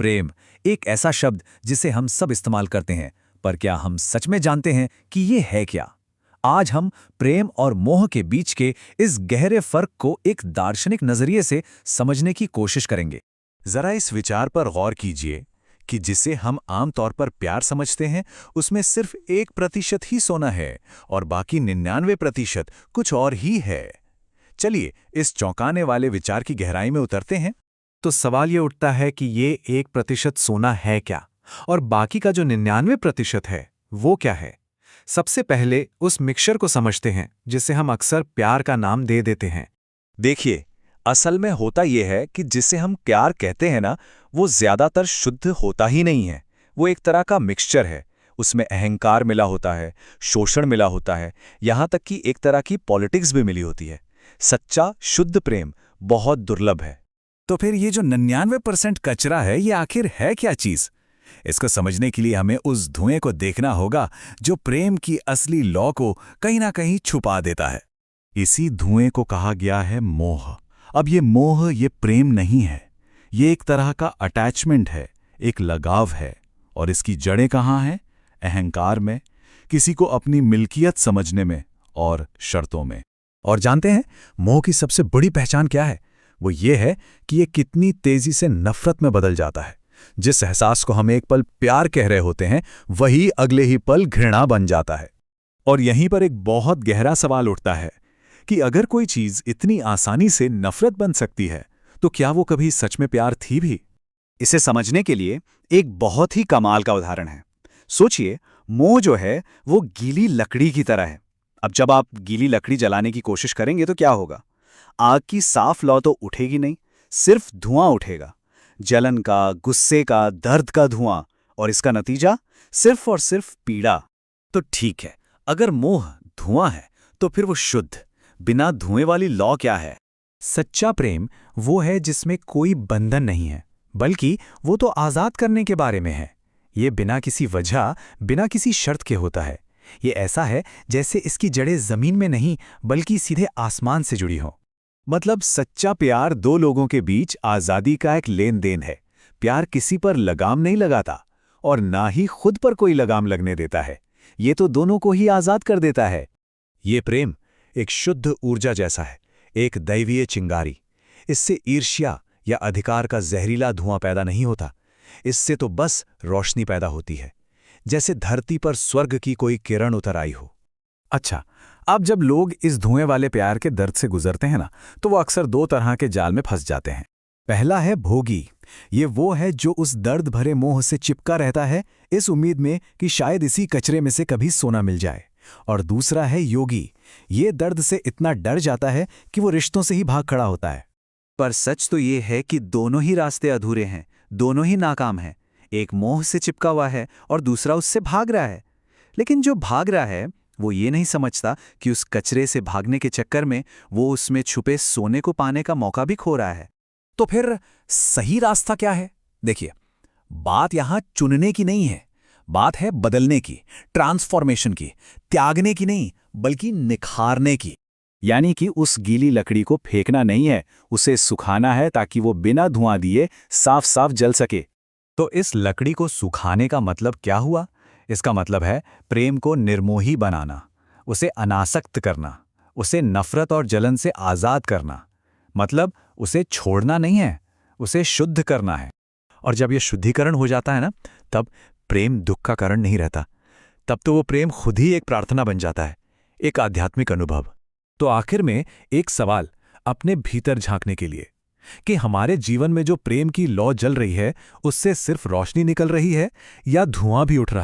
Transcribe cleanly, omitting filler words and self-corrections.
प्रेम, एक ऐसा शब्द जिसे हम सब इस्तेमाल करते हैं, पर क्या हम सच में जानते हैं कि ये है क्या? आज हम प्रेम और मोह के बीच के इस गहरे फर्क को एक दार्शनिक नजरिए से समझने की कोशिश करेंगे। जरा इस विचार पर गौर कीजिए कि जिसे हम आमतौर पर प्यार समझते हैं उसमें सिर्फ 1% ही सोना है और बाकी 99% कुछ और ही है। चलिए इस चौंकाने वाले विचार की गहराई में उतरते हैं। तो सवाल ये उठता है कि ये 1% सोना है क्या और बाकी का जो 99% है वो क्या है। सबसे पहले उस मिक्सचर को समझते हैं जिसे हम अक्सर प्यार का नाम दे देते हैं। देखिए, असल में होता यह है कि जिसे हम प्यार कहते हैं ना, वो ज्यादातर शुद्ध होता ही नहीं है। वो एक तरह का मिक्सचर है। उसमें अहंकार मिला होता है, शोषण मिला होता है, यहाँ तक कि एक तरह की पॉलिटिक्स भी मिली होती है। सच्चा शुद्ध प्रेम बहुत दुर्लभ है। तो फिर ये जो 99% कचरा है, ये आखिर है क्या चीज? इसको समझने के लिए हमें उस धुएं को देखना होगा जो प्रेम की असली लौ को कहीं ना कहीं छुपा देता है। इसी धुएं को कहा गया है मोह। अब ये मोह ये प्रेम नहीं है, ये एक तरह का अटैचमेंट है, एक लगाव है। और इसकी जड़ें कहाँ हैं? अहंकार में, किसी को अपनी मिल्कियत समझने में और शर्तों में। और जानते हैं मोह की सबसे बड़ी पहचान क्या है? वो ये है कि ये कितनी तेजी से नफरत में बदल जाता है। जिस एहसास को हम एक पल प्यार कह रहे होते हैं, वही अगले ही पल घृणा बन जाता है। और यहीं पर एक बहुत गहरा सवाल उठता है कि अगर कोई चीज इतनी आसानी से नफरत बन सकती है, तो क्या वो कभी सच में प्यार थी भी? इसे समझने के लिए एक बहुत ही कमाल का उदाहरण है। सोचिए, मोह जो है वो गीली लकड़ी की तरह है। अब जब आप गीली लकड़ी जलाने की कोशिश करेंगे तो क्या होगा? आग की साफ लौ तो उठेगी नहीं, सिर्फ धुआं उठेगा। जलन का, गुस्से का, दर्द का धुआं। और इसका नतीजा सिर्फ और सिर्फ पीड़ा। तो ठीक है, अगर मोह धुआं है तो फिर वो शुद्ध, बिना धुएं वाली लौ क्या है? सच्चा प्रेम वो है जिसमें कोई बंधन नहीं है, बल्कि वो तो आज़ाद करने के बारे में है। ये बिना किसी वजह, बिना किसी शर्त के होता है। ये ऐसा है जैसे इसकी जड़ें जमीन में नहीं बल्कि सीधे आसमान से जुड़ी हों। मतलब सच्चा प्यार दो लोगों के बीच आज़ादी का एक लेन देन है। प्यार किसी पर लगाम नहीं लगाता और ना ही खुद पर कोई लगाम लगने देता है। ये तो दोनों को ही आज़ाद कर देता है। ये प्रेम एक शुद्ध ऊर्जा जैसा है, एक दैवीय चिंगारी। इससे ईर्ष्या या अधिकार का जहरीला धुआं पैदा नहीं होता। इससे तो बस रोशनी पैदा होती है, जैसे धरती पर स्वर्ग की कोई किरण उतर आई हो। अच्छा, अब जब लोग इस धुएं वाले प्यार के दर्द से गुजरते हैं ना, तो वो अक्सर दो तरह के जाल में फंस जाते हैं। पहला है भोगी। ये वो है जो उस दर्द भरे मोह से चिपका रहता है, इस उम्मीद में कि शायद इसी कचरे में से कभी सोना मिल जाए। और दूसरा है योगी। ये दर्द से इतना डर जाता है कि वो रिश्तों से ही भाग खड़ा होता है। पर सच तो ये है कि दोनों ही रास्ते अधूरे हैं, दोनों ही नाकाम हैं। एक मोह से चिपका हुआ है और दूसरा उससे भाग रहा है। लेकिन जो भाग रहा है वो ये नहीं समझता कि उस कचरे से भागने के चक्कर में वो उसमें छुपे सोने को पाने का मौका भी खो रहा है। तो फिर सही रास्ता क्या है? देखिए, बात यहां चुनने की नहीं है, बात है बदलने की, ट्रांसफॉर्मेशन की, त्यागने की नहीं बल्कि निखारने की। यानी कि उस गीली लकड़ी को फेंकना नहीं है, उसे सुखाना है ताकि वो बिना धुआं दिए साफ साफ जल सके। तो इस लकड़ी को सुखाने का मतलब क्या हुआ? इसका मतलब है प्रेम को निर्मोही बनाना, उसे अनासक्त करना, उसे नफरत और जलन से आज़ाद करना। मतलब उसे छोड़ना नहीं है, उसे शुद्ध करना है। और जब यह शुद्धिकरण हो जाता है ना, तब प्रेम दुख का कारण नहीं रहता। तब तो वो प्रेम खुद ही एक प्रार्थना बन जाता है, एक आध्यात्मिक अनुभव। तो आखिर में एक सवाल अपने भीतर झांकने के लिए कि हमारे जीवन में जो प्रेम की लौ जल रही है, उससे सिर्फ रोशनी निकल रही है या धुआं भी उठ रहा है?